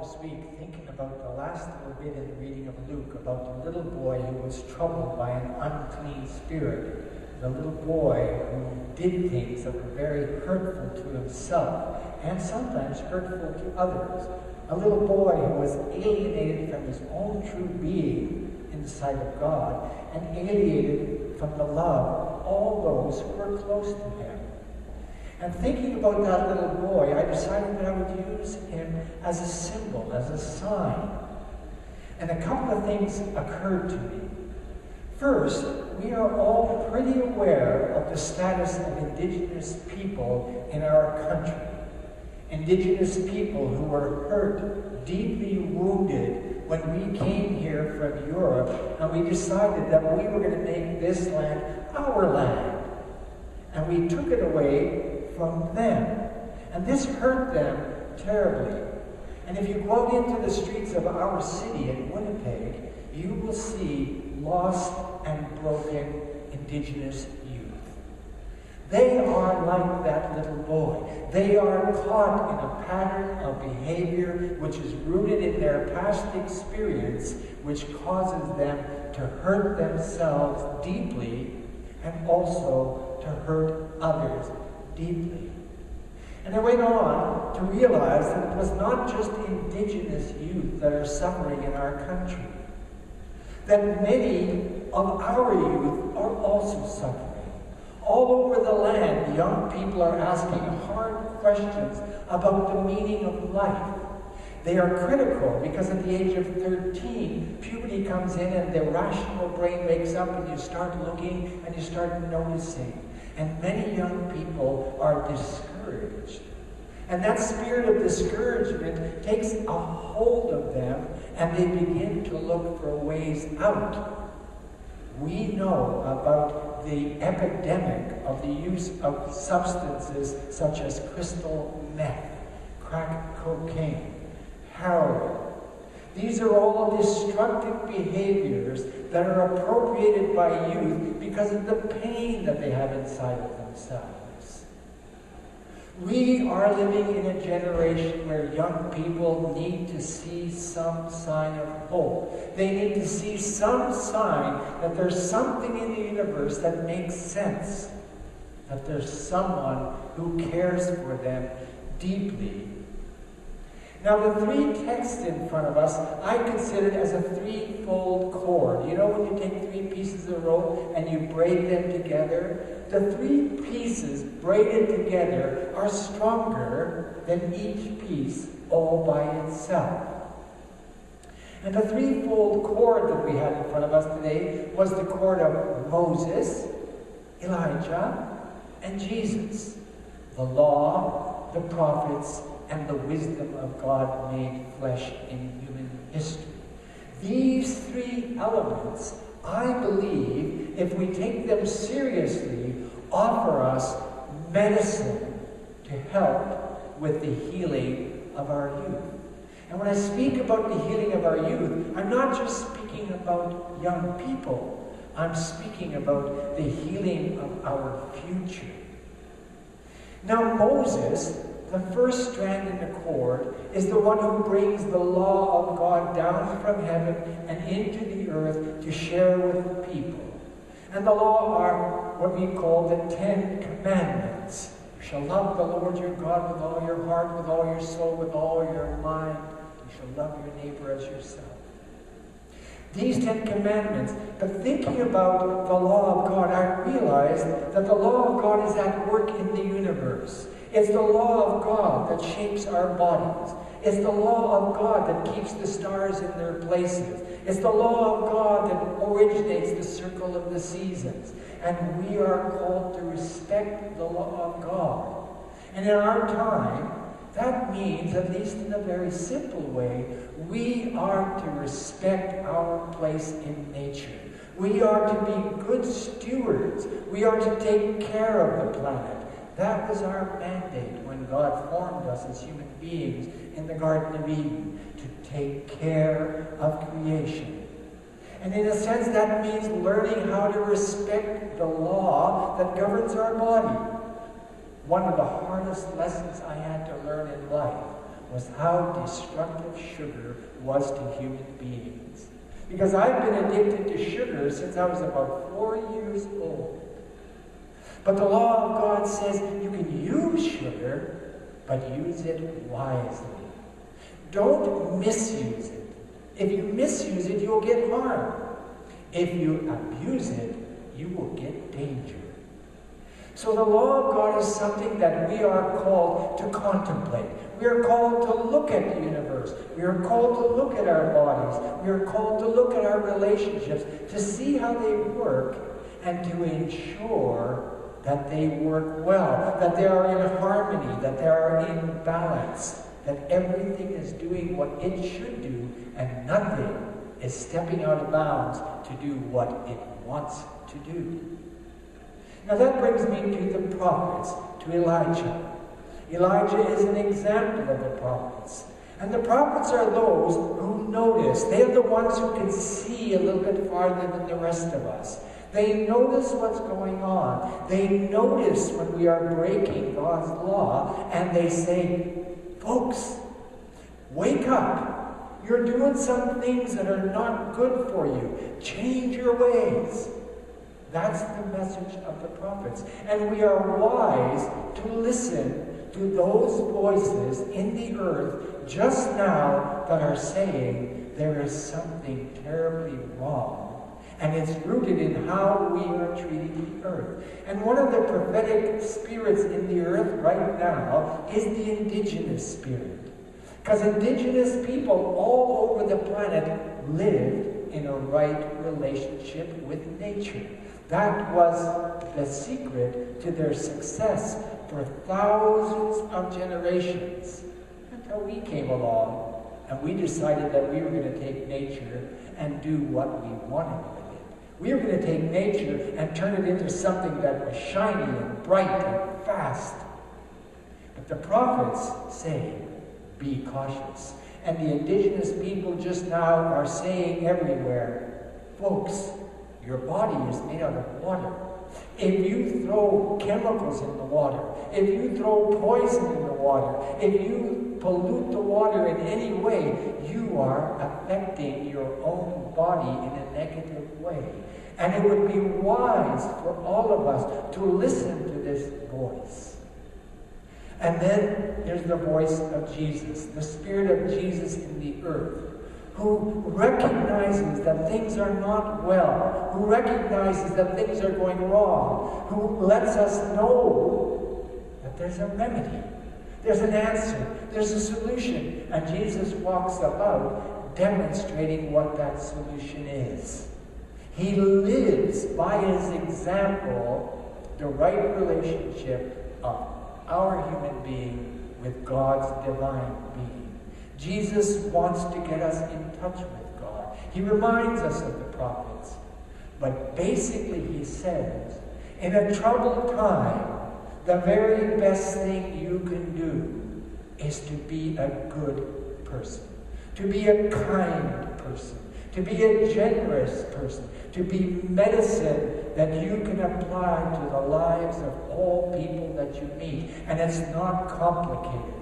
this week thinking about the last little bit in the reading of Luke about the little boy who was troubled by an unclean spirit. The little boy who did things that were very hurtful to himself and sometimes hurtful to others. A little boy who was alienated from his own true being in the sight of God and alienated from the love of all those who were close to him. And thinking about that little boy, I decided that I would use him as a symbol, as a sign. And a couple of things occurred to me. First, we are all pretty aware of the status of Indigenous people in our country. Indigenous people who were hurt, deeply wounded when we came here from Europe, and we decided that we were going to make this land our land. And we took it away from them. And this hurt them terribly. And if you go out into the streets of our city in Winnipeg, you will see lost and broken Indigenous youth. They are like that little boy. They are caught in a pattern of behavior which is rooted in their past experience, which causes them to hurt themselves deeply and also to hurt others deeply. And I went on to realize that it was not just Indigenous youth that are suffering in our country, that many of our youth are also suffering. All over the land, young people are asking hard questions about the meaning of life. They are critical because at the age of 13, puberty comes in and the rational brain wakes up and you start looking and you start noticing. And many young people are discouraged. And that spirit of discouragement takes a hold of them and they begin to look for ways out. We know about the epidemic of the use of substances such as crystal meth, crack cocaine, heroin. These are all destructive behaviors that are appropriated by youth because of the pain that they have inside of themselves. We are living in a generation where young people need to see some sign of hope. They need to see some sign that there's something in the universe that makes sense, that there's someone who cares for them deeply. Now, the three texts in front of us, I consider as a threefold cord. You know when you take three pieces of rope and you braid them together? The three pieces braided together are stronger than each piece all by itself. And the threefold cord that we had in front of us today was the cord of Moses, Elijah, and Jesus. The law, the prophets, and the wisdom of God made flesh in human history. These three elements, I believe, if we take them seriously, offer us medicine to help with the healing of our youth. And when I speak about the healing of our youth, I'm not just speaking about young people. I'm speaking about the healing of our future. Now, Moses, the first strand in the cord, is the one who brings the law of God down from heaven and into the earth to share with the people. And the law are what we call the 10 Commandments. You shall love the Lord your God with all your heart, with all your soul, with all your mind. You shall love your neighbor as yourself. These 10 Commandments, but thinking about the law of God, I realized that the law of God is at work in the universe. It's the law of God that shapes our bodies. It's the law of God that keeps the stars in their places. It's the law of God that originates the circle of the seasons. And we are called to respect the law of God. And in our time, that means, at least in a very simple way, we are to respect our place in nature. We are to be good stewards. We are to take care of the planet. That was our mandate when God formed us as human beings in the Garden of Eden, to take care of creation. And in a sense, that means learning how to respect the law that governs our body. One of the hardest lessons I had to learn in life was how destructive sugar was to human beings. Because I've been addicted to sugar since I was about 4 years old. But the law of God says you can use sugar, but use it wisely. Don't misuse it. If you misuse it, you'll get harm. If you abuse it, you will get danger. So the law of God is something that we are called to contemplate. We are called to look at the universe. We are called to look at our bodies. We are called to look at our relationships, to see how they work, and to ensure that they work well, that they are in harmony, that they are in balance, that everything is doing what it should do, and nothing is stepping out of bounds to do what it wants to do. Now that brings me to the prophets, to Elijah. Elijah is an example of the prophets. And the prophets are those who notice. They are the ones who can see a little bit farther than the rest of us. They notice what's going on. They notice when we are breaking God's law, and they say, folks, wake up. You're doing some things that are not good for you. Change your ways. That's the message of the prophets. And we are wise to listen to those voices in the earth just now that are saying there is something terribly wrong. And it's rooted in how we are treating the earth. And one of the prophetic spirits in the earth right now is the indigenous spirit. Because indigenous people all over the planet lived in a right relationship with nature. That was the secret to their success for thousands of generations, until we came along and we decided that we were going to take nature and do what we wanted with it. We were going to take nature and turn it into something that was shiny and bright and fast. But the prophets say, be cautious. And the indigenous people just now are saying everywhere, folks, your body is made out of water. If you throw chemicals in the water, if you throw poison in the water, if you pollute the water in any way, you are affecting your own body in a negative way. And it would be wise for all of us to listen to this voice. And then there's the voice of Jesus, the Spirit of Jesus in the earth, who recognizes that things are not well, who recognizes that things are going wrong, who lets us know that there's a remedy, there's an answer, there's a solution. And Jesus walks about demonstrating what that solution is. He lives by his example the right relationship of our human being with God's divine being. Jesus wants to get us in touch with God. He reminds us of the prophets. But basically he says, in a troubled time, the very best thing you can do is to be a good person, to be a kind person, to be a generous person, to be medicine that you can apply to the lives of all people that you meet. And it's not complicated.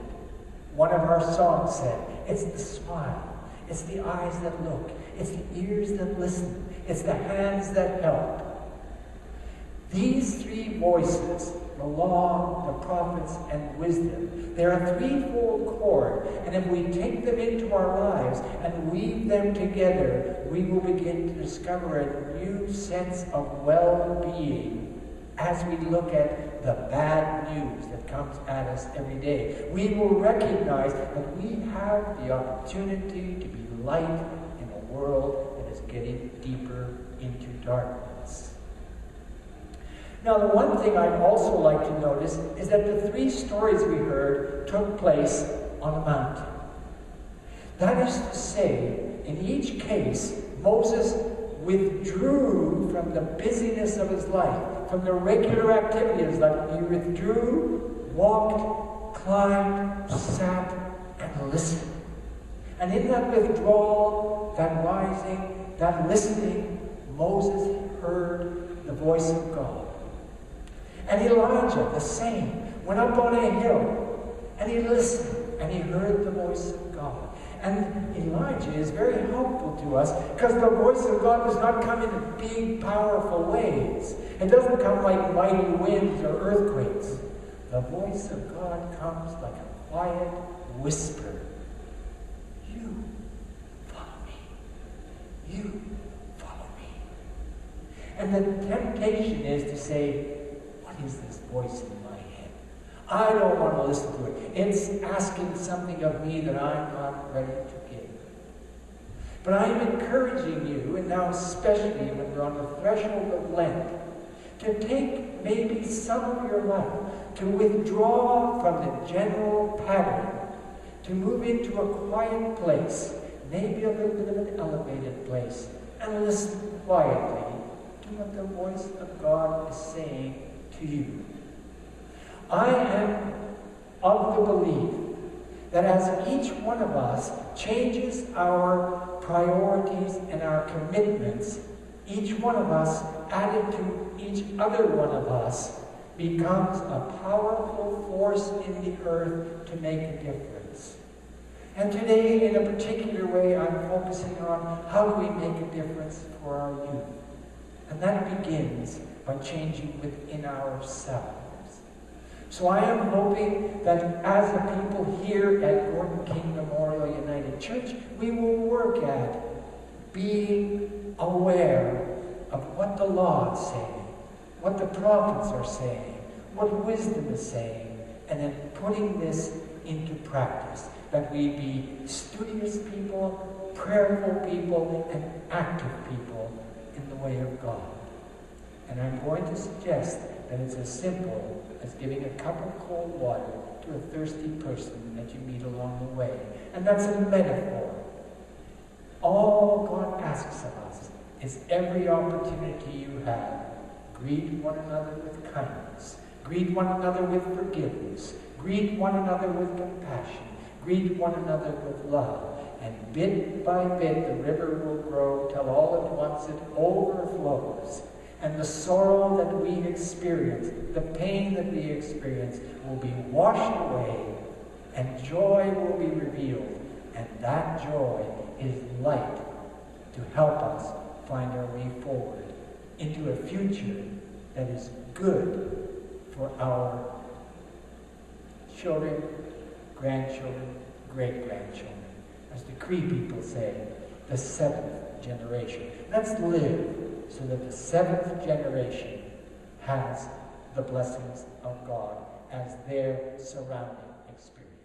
One of our songs said, it's the smile, it's the eyes that look, it's the ears that listen, it's the hands that help. These three voices, the law, the prophets, and wisdom, they're a threefold cord, and if we take them into our lives and weave them together, we will begin to discover a new sense of well-being as we look at the bad news that comes at us every day. We will recognize that we have the opportunity to be light in a world that is getting deeper into darkness. Now, the one thing I'd also like to notice is that the three stories we heard took place on a mountain. That is to say, in each case, Moses withdrew from the busyness of his life, from the regular activity of his life. He withdrew, walked, climbed, sat, and listened. And in that withdrawal, that rising, that listening, Moses heard the voice of God. And Elijah, the same, went up on a hill, and he listened. and he heard the voice of God. And Elijah is very helpful to us because the voice of God does not come in big, powerful ways. It doesn't come like mighty winds or earthquakes. The voice of God comes like a quiet whisper. You follow me. You follow me. And the temptation is to say, what is this voice in my head? I don't want to listen to it. It's asking something of me that I'm not ready to give. But I'm encouraging you, and now especially when we're on the threshold of Lent, to take maybe some of your life, to withdraw from the general pattern, to move into a quiet place, maybe a little bit of an elevated place, and listen quietly to what the voice of God is saying to you. I am of the belief that as each one of us changes our priorities and our commitments, each one of us added to each other one of us becomes a powerful force in the earth to make a difference. And today, in a particular way, I'm focusing on how do we make a difference for our youth. And that begins by changing within ourselves. So I am hoping that as a people here at Gordon King Memorial United Church, we will work at being aware of what the law is saying, what the prophets are saying, what wisdom is saying, and then putting this into practice. That we be studious people, prayerful people, and active people in the way of God. And I'm going to suggest that it's as simple as giving a cup of cold water to a thirsty person that you meet along the way. And that's a metaphor. All God asks of us is every opportunity you have, greet one another with kindness, greet one another with forgiveness, greet one another with compassion, greet one another with love. And bit by bit the river will grow till all at once it overflows. And the sorrow that we experience, the pain that we experience, will be washed away, and joy will be revealed. And that joy is light to help us find our way forward into a future that is good for our children, grandchildren, great-grandchildren. As the Cree people say, the seventh generation. Let's live so that the seventh generation has the blessings of God as their surrounding experience.